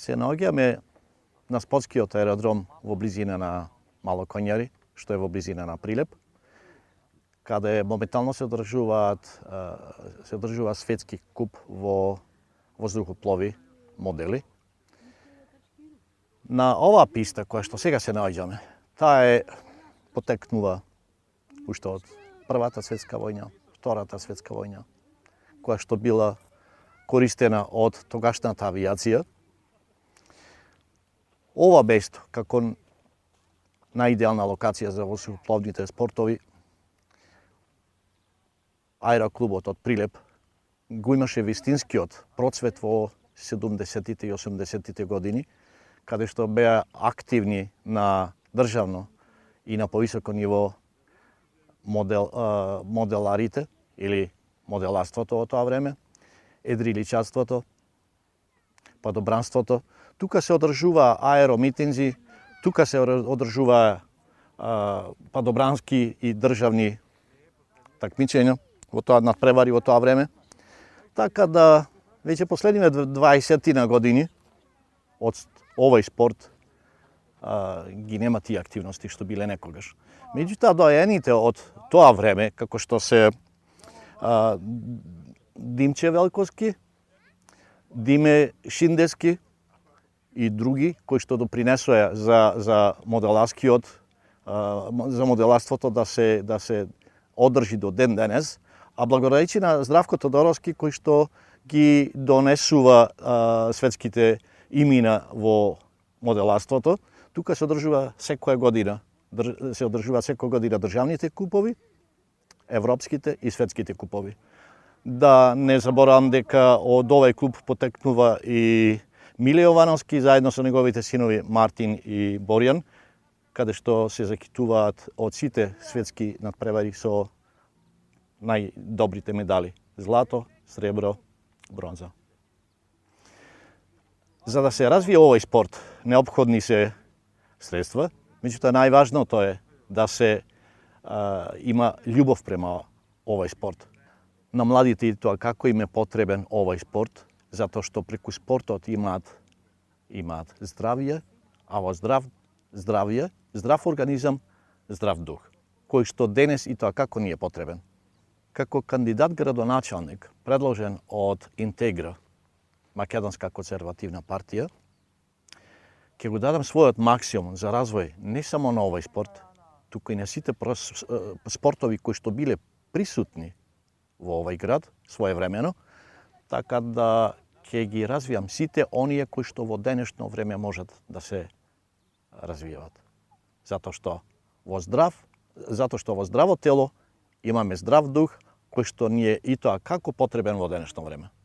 се наоѓаме на спортскиот аеродром во близина на Мало Коњари, што е во близина на Прилеп, каде моментално се одржува светски куп во воздухоплови модели. На оваа писта која што сега се наоѓаме, таа е потекнува уште од Првата светска војна, Втората светска војна, која што била користена од тогашната авиација. Ова место, како најидеална локација за воздухопловните спортови, аероклубот од Прилеп го имаше вистинскиот процвет во 70-тите и 80-тите години, каде што беа активни на државно и на повисоко ниво моделарите или моделарството во тоа време, едриличарството, падобранството. Тука се одржува аеромитинзи, тука се одржува падобрански и државни такмичења во тоа надпревари во тоа време. Така да веќе последниве 20 години од овој спорт ги нема тие активности што биле некогаш. Меѓутоа доаените од тоа време, како што се Димче Велковски, Диме Шиндески и други кои што допринесоа за моделарството да се одржи до ден денес, а благодарејќи на Здравко Тодоровски кој што ги донесува светските имена во моделарството, тука се одржува секоја година. Се одржува секоја година државните купови, европските и светските купови. Да не заборавам дека од овој клуб потекнува и Миле Јовановски заедно со неговите синови Мартин и Боријан, каде што се закитуваат од сите светски надпревари со најдобрите медали: злато, сребро, бронза. За да се развие овој спорт, неопходни се средства, меѓутоа најважното е да се има љубов према овој спорт. На младите и тоа како им е потребен овој спорт, затоа што преку спортот имаат здравје, а во здравје, здрав организам, здрав дух, кој што денес и тоа како ни е потребен. Како кандидат градоначалник, предложен од Интегра, Македонска конзервативна партија, ќе го дадам својот максимум за развој не само на овој спорт, туку и на сите спортови кои што биле присутни во овој град своевремено, така да ќе ги развијам сите оние кои што во денешно време можат да се развиваат. Затоа што во здраво тело имаме здрав дух, кој што ни е и тоа како потребен во денешно време.